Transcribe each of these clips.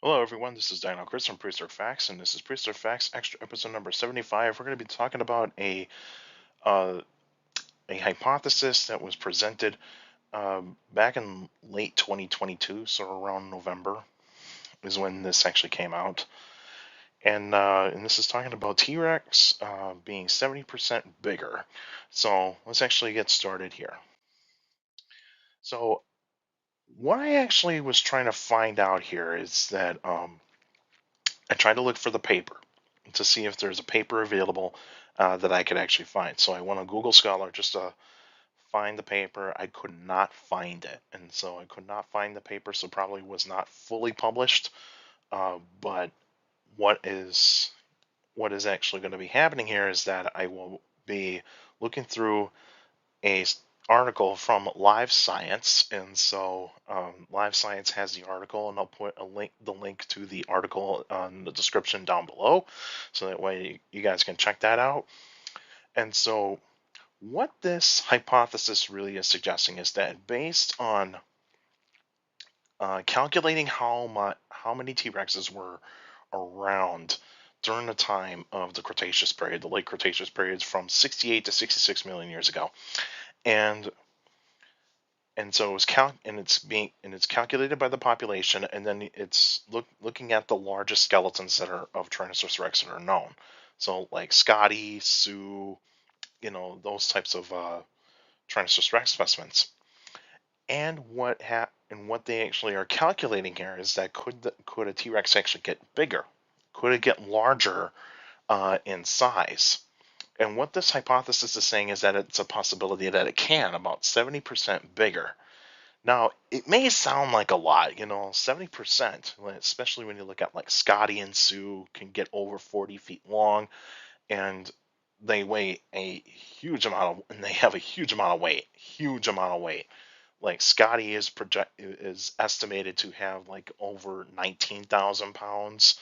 Hello, everyone. This is Dino Chris from Prehistoric Facts, and this is Prehistoric Facts Extra Episode number 75. We're going to be talking about uh, a hypothesis that was presented back in late 2022, so around November is when this actually came out, and this is talking about T-Rex being 70% bigger. So let's actually get started here. So what I actually was trying to find out here is that I tried to look for the paper to see if there's a paper available that I could actually find. So I went on Google Scholar just to find the paper. I could not find it, and so I could not find the paper. So probably was not fully published. But what is what is actually going to be happening here is that I will be looking through a article from Live Science, and so Live Science has the article, and I'll put the link to the article on the description down below, so that way you guys can check that out. And so, what this hypothesis really is suggesting is that based on calculating how many T Rexes were around during the time of the Cretaceous period, the late Cretaceous periods from 68 to 66 million years ago, and so it's calculated by the population, and then it's looking at the largest skeletons that are of Tyrannosaurus rex that are known. So like Scotty, Sue, those types of Tyrannosaurus rex specimens. And what they actually are calculating here is that could a T Rex actually get bigger? Could it get larger in size? And what this hypothesis is saying is that it's a possibility that it can, about 70% bigger. Now, it may sound like a lot, 70%, especially when you look at like Scotty and Sue can get over 40 feet long, and they weigh a and they have a huge amount of weight. Like Scotty is estimated to have like over 19,000 pounds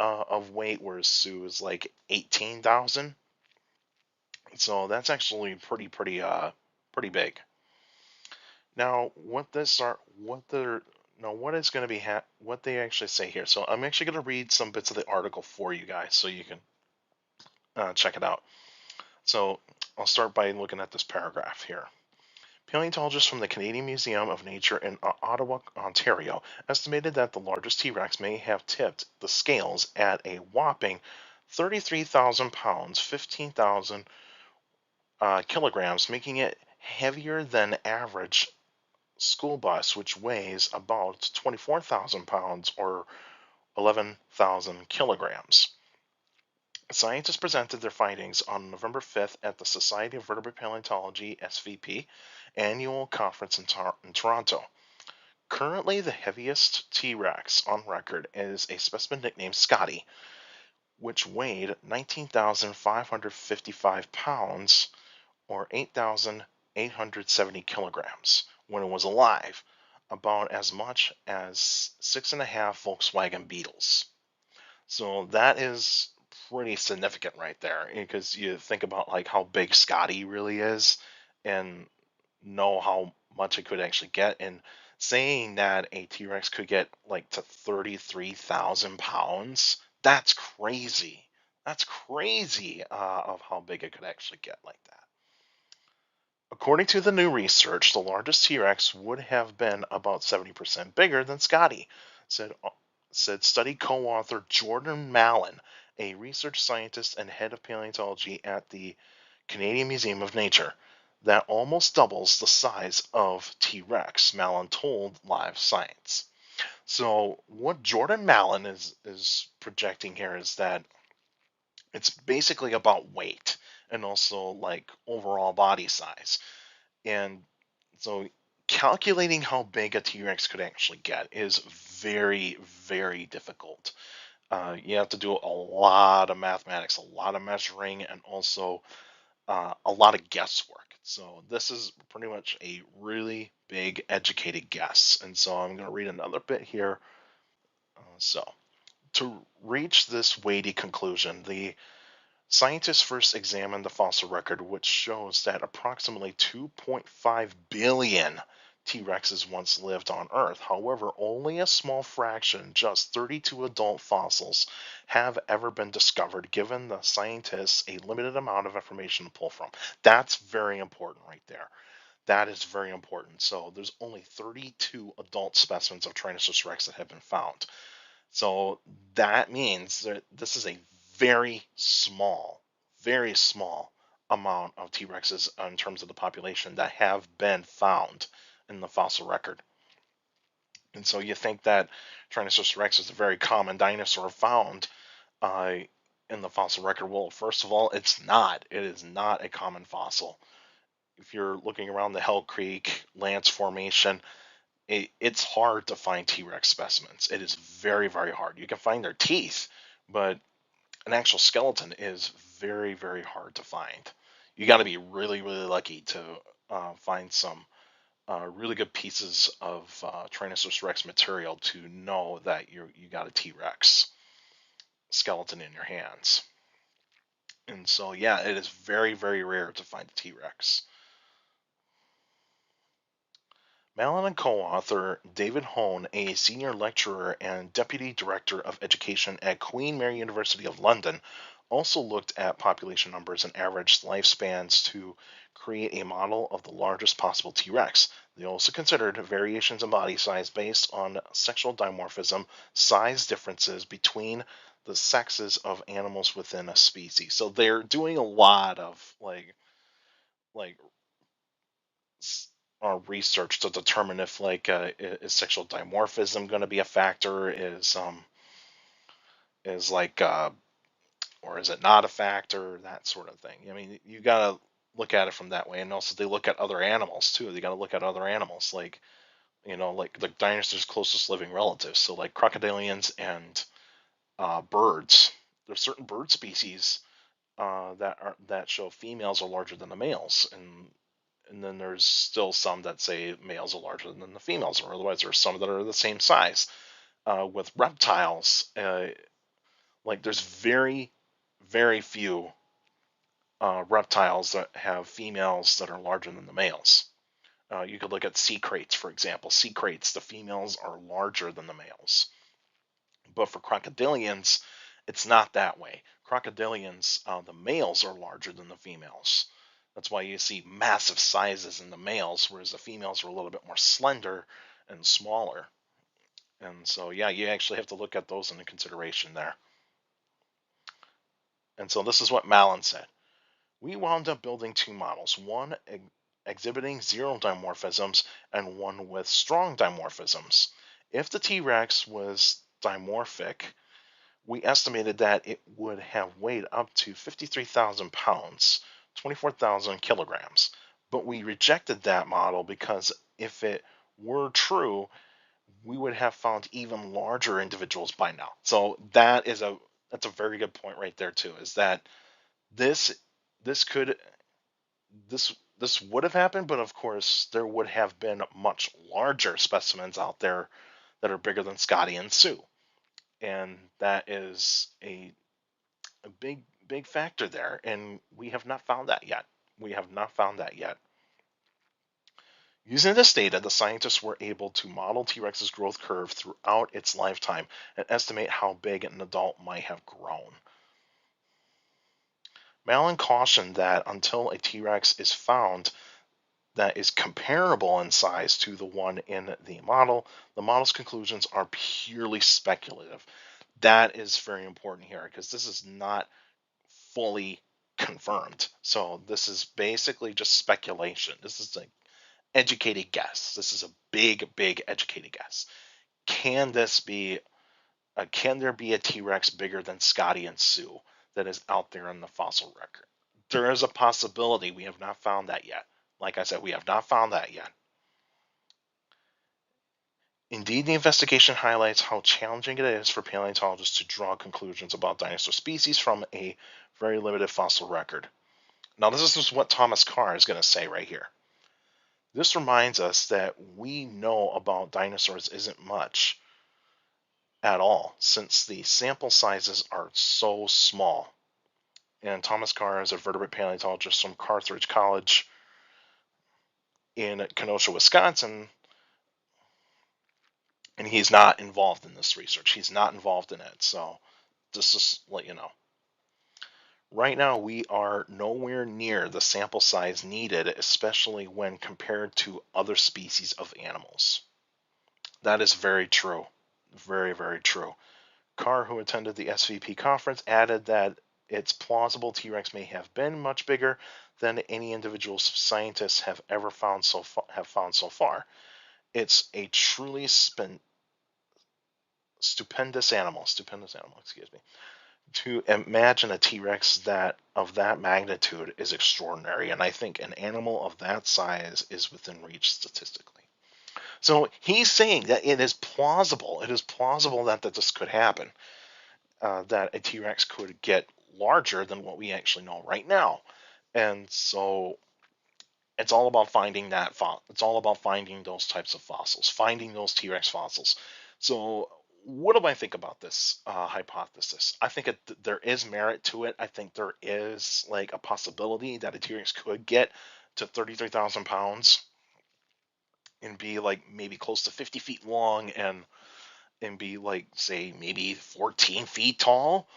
of weight, whereas Sue is like 18,000. So that's actually pretty big. Now, what is going to be what they actually say here. So I'm actually going to read some bits of the article for you guys, so you can check it out. So I'll start by looking at this paragraph here. Paleontologists from the Canadian Museum of Nature in Ottawa, Ontario, estimated that the largest T-Rex may have tipped the scales at a whopping 33,000 pounds, 15,000 kilograms, making it heavier than average school bus, which weighs about 24,000 pounds or 11,000 kilograms. Scientists presented their findings on November 5th at the Society of Vertebrate Paleontology (SVP) annual conference in Toronto. Currently, the heaviest T Rex on record is a specimen nicknamed Scotty, which weighed 19,555 pounds or 8,870 kilograms when it was alive, about as much as 6.5 Volkswagen Beetles. So that is pretty significant right there, because you think about like how big Scotty really is and know how much it could actually get, and saying that a T-Rex could get like to 33,000 pounds, that's crazy. That's crazy of how big it could actually get like that. According to the new research, the largest T-Rex would have been about 70% bigger than Scotty, said said study co-author Jordan Mallon, a research scientist and head of paleontology at the Canadian Museum of Nature. That almost doubles the size of T-Rex, Mallon told Live Science. So what Jordan Mallon is projecting here is that it's basically about weight and also like overall body size. And so calculating how big a T-Rex could actually get is very, very difficult. You have to do a lot of mathematics, a lot of measuring, and also a lot of guesswork. So this is pretty much a really big educated guess. And so I'm going to read another bit here. So to reach this weighty conclusion, the scientists first examined the fossil record, which shows that approximately 2.5 billion T-Rexes once lived on Earth. However, only a small fraction, just 32 adult fossils, have ever been discovered, giving the scientists a limited amount of information to pull from. That's very important right there. That is very important. So there's only 32 adult specimens of Tyrannosaurus rex that have been found. So that means that this is a very very small amount of T Rexes in terms of the population that have been found in the fossil record. And so you think that Tyrannosaurus rex is a very common dinosaur found uh, in the fossil record. Well, first of all, it's not. It is not a common fossil. If you're looking around the Hell Creek Lance Formation, it's hard to find T-Rex specimens. It is very, very hard. You can find their teeth, but an actual skeleton is very, very hard to find. You got to be really, really lucky to find some really good pieces of Tyrannosaurus Rex material to know that you got a T-Rex skeleton in your hands. And so, yeah, it is very, very rare to find a T-Rex. Mallon and co-author David Hone, a senior lecturer and deputy director of education at Queen Mary University of London, also looked at population numbers and average lifespans to create a model of the largest possible T-Rex. They also considered variations in body size based on sexual dimorphism, size differences between the sexes of animals within a species. So they're doing a lot of like research to determine if is sexual dimorphism going to be a factor, is or is it not a factor, that sort of thing. I mean, you got to look at it from that way. And also they look at other animals too. They got to look at other animals, like the dinosaurs closest living relatives, so like crocodilians and birds. There's certain bird species that show females are larger than the males, and then there's still some that say males are larger than the females, or otherwise there's some that are the same size. With reptiles, there's very, very few reptiles that have females that are larger than the males. You could look at sea kraits, for example. Sea kraits, the females are larger than the males. But for crocodilians, it's not that way. Crocodilians, the males are larger than the females. That's why you see massive sizes in the males, whereas the females are a little bit more slender and smaller. And so, yeah, you actually have to look at those into consideration there. And so this is what Mallon said. We wound up building two models, one exhibiting zero dimorphisms and one with strong dimorphisms. If the T-Rex was dimorphic, we estimated that it would have weighed up to 53,000 pounds, 24,000 kilograms. But we rejected that model because if it were true, we would have found even larger individuals by now. So that's a very good point right there too, is that this this could this would have happened, but of course there would have been much larger specimens out there that are bigger than Scotty and Sue. And that is a big factor there, and we have not found that yet. We have not found that yet. Using this data, the scientists were able to model T-Rex's growth curve throughout its lifetime and estimate how big an adult might have grown. Mallon cautioned that until a T-Rex is found that is comparable in size to the one in the model's conclusions are purely speculative. That is very important here because this is not fully confirmed. So this is basically just speculation. This is an educated guess. This is a big educated guess. Can there be a T-Rex bigger than Scotty and Sue that is out there in the fossil record? There is a possibility. We have not found that yet. Like I said, we have not found that yet. Indeed, the investigation highlights how challenging it is for paleontologists to draw conclusions about dinosaur species from a very limited fossil record. Now, this is what Thomas Carr is going to say right here. This reminds us that we know about dinosaurs isn't much at all, since the sample sizes are so small. And Thomas Carr is a vertebrate paleontologist from Carthage College in Kenosha, Wisconsin, and he's not involved in this research. He's not involved in it. So just to let you know. Right now, we are nowhere near the sample size needed, especially when compared to other species of animals. That is very true. Very, very true. Carr, who attended the SVP conference, added that it's plausible T-Rex may have been much bigger than any individual scientists have ever found so far. It's a truly stupendous animal. Stupendous animal, excuse me. To imagine a T-Rex that of that magnitude is extraordinary, and I think an animal of that size is within reach statistically. So he's saying that it is plausible. It is plausible that this could happen. That a T-Rex could get larger than what we actually know right now, and so it's all about finding that it's all about finding those types of fossils, finding those T-Rex fossils. So what do I think about this hypothesis? I think there is merit to it. I think there is like a possibility that a T-Rex could get to 33,000 pounds and be like maybe close to 50 feet long and be like say maybe 14 feet tall.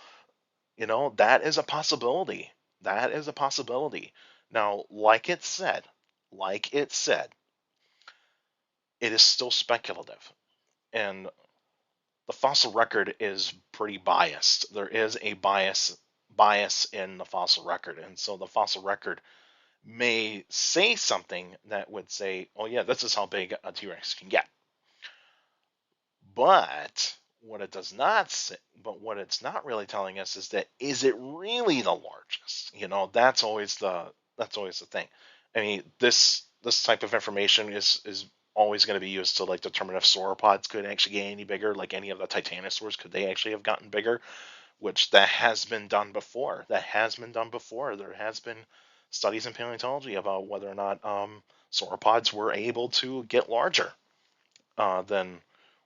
That is a possibility. That is a possibility. Now, like it said, it is still speculative. And the fossil record is pretty biased. There is a bias in the fossil record. And so the fossil record may say something that would say, oh yeah, this is how big a T-Rex can get. But what it does not say, but what it's not really telling us is that is it really the largest? That's always the thing. I mean, this type of information is always going to be used to like determine if sauropods could actually get any bigger, like any of the titanosaurs, could they actually have gotten bigger? Which that has been done before. That has been done before. There has been studies in paleontology about whether or not sauropods were able to get larger than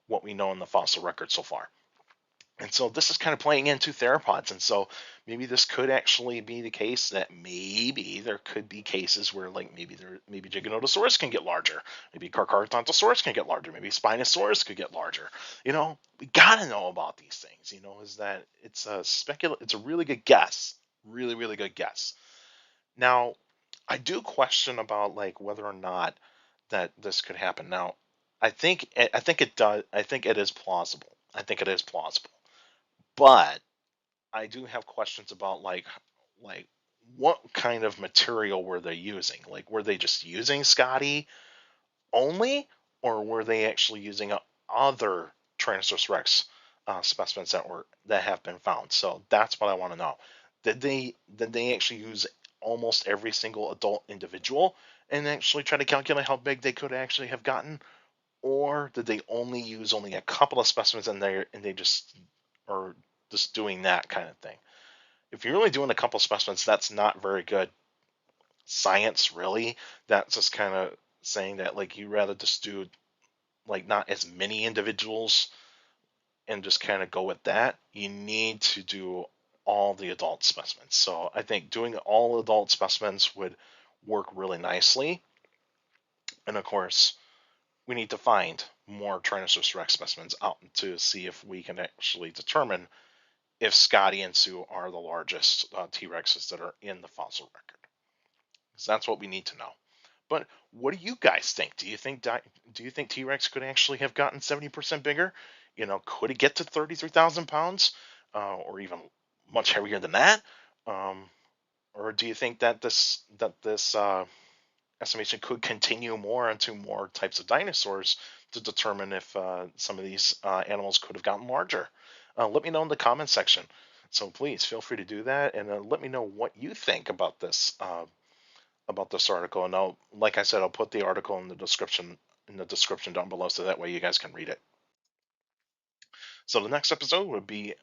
what we know in the fossil record so far. And so this is kind of playing into theropods. And so maybe this could actually be the case that maybe there could be cases where like maybe Giganotosaurus can get larger. Maybe Carcharodontosaurus can get larger. Maybe Spinosaurus could get larger. We got to know about these things, is that it's a really good guess. Really, really good guess. Now, I do question about like whether or not that this could happen. Now, I think it does. I think it is plausible. I think it is plausible. But I do have questions about like what kind of material were they using? Like were they just using Scotty only, or were they actually using other Tyrannosaurus Rex specimens that have been found? So that's what I want to know. Did they actually use almost every single adult individual and actually try to calculate how big they could actually have gotten, or did they only use only a couple of specimens and they just are just doing that kind of thing? If you're only doing a couple of specimens, that's not very good science, really. That's just kind of saying that like you rather just do like not as many individuals and just kind of go with that. You need to do all the adult specimens. So I think doing all adult specimens would work really nicely. And of course, we need to find more Tyrannosaurus rex specimens out to see if we can actually determine if Scotty and Sue are the largest T Rexes that are in the fossil record. Because that's what we need to know. But what do you guys think? Do you think T Rex could actually have gotten 70% bigger? Could it get to 33,000 pounds, or even much heavier than that? Um, or do you think that this estimation could continue more into more types of dinosaurs to determine if some of these animals could have gotten larger? Let me know in the comments section. So please feel free to do that, and let me know what you think about this article. And like I said, I'll put the article in the description down below, so that way you guys can read it. So the next episode would be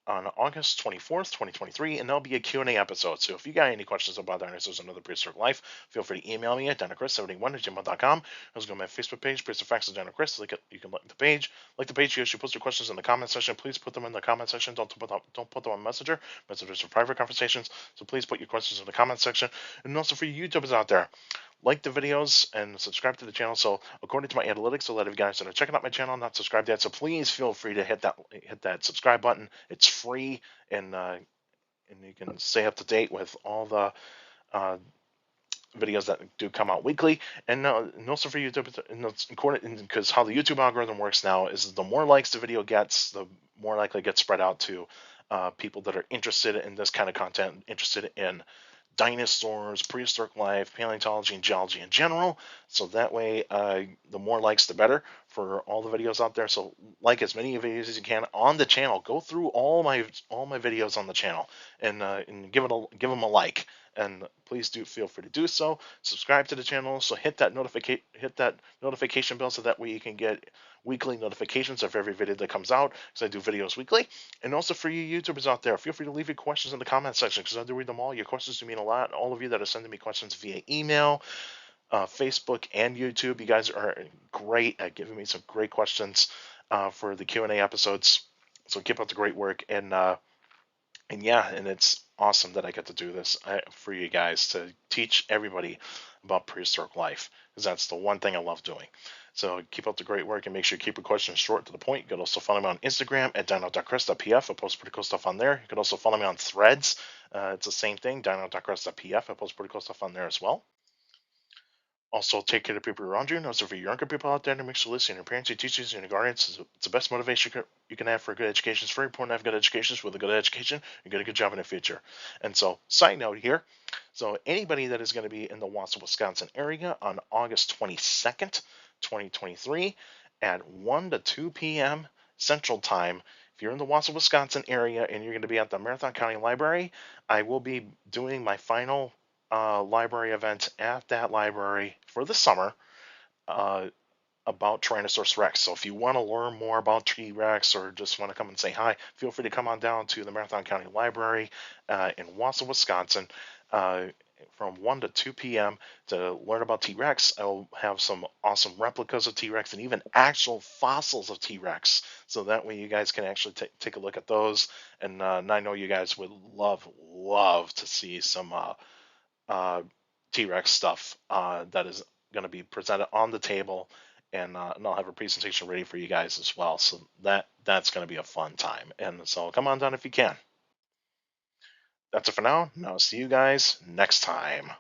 on August 24th, 2023, and there'll be a Q&A episode. So if you got any questions about dinosaurs and other prehistoric life, feel free to email me at dinochrist71@gmail.com. Also go to my Facebook page, Prehistoric Facts of Dino Chris. You can like the page. Like the page, you actually post your questions in the comment section. Please put them in the comment section. Don't put them on Messenger. Messengers are private conversations. So please put your questions in the comment section. And also for you YouTubers out there, like the videos and subscribe to the channel. So according to my analytics, a lot of you guys that are checking out my channel not subscribed yet. So please feel free to hit that subscribe button. It's free, and you can stay up to date with all the uh, videos that do come out weekly. And also for YouTube, because how the YouTube algorithm works now is the more likes the video gets, the more likely it gets spread out to people that are interested in this kind of content, interested in dinosaurs, prehistoric life, paleontology, and geology in general. So that way, the more likes, the better for all the videos out there. So like as many videos as you can on the channel. Go through all my videos on the channel and give them a like. And please do feel free to do so. Subscribe to the channel. So hit that notification bell so that way you can get weekly notifications of every video that comes out, because I do videos weekly. And also for you YouTubers out there, feel free to leave your questions in the comment section, because I do read them all. Your questions do mean a lot. All of you that are sending me questions via email, Facebook, and YouTube, you guys are great at giving me some great questions for the Q&A episodes. So keep up the great work. And yeah, and it's awesome that I get to do this for you guys, to teach everybody about prehistoric life, because that's the one thing I love doing. So keep up the great work, and make sure you keep your questions short to the point. You can also follow me on Instagram at dino.chris.pf. I post pretty cool stuff on there. You can also follow me on Threads. It's the same thing, dino.chris.pf. I post pretty cool stuff on there as well. Also, take care of the people around you. And also, for younger people out there, to make sure listening, your parents, your teachers, and your guardians, it's the best motivation you can have for a good education. It's very important to have good educations. With a good education, you get a good job in the future. And so, side note here, so anybody that is going to be in the Wausau, Wisconsin area on August 22nd, 2023, at 1 to 2 p.m. Central Time, if you're in the Wausau, Wisconsin area and you're going to be at the Marathon County Library, I will be doing my final library event at that library for the summer uh, about Tyrannosaurus Rex. So if you want to learn more about T Rex, or just want to come and say hi, feel free to come on down to the Marathon County Library in Wausau, Wisconsin. From 1 to 2 p.m. to learn about T Rex. I'll have some awesome replicas of T Rex and even actual fossils of T Rex. So that way you guys can actually take a look at those. And I know you guys would love to see some uh, T-Rex stuff that is going to be presented on the table, and I'll have a presentation ready for you guys as well. So that's going to be a fun time, and so come on down if you can. That's it for now. Now see you guys next time.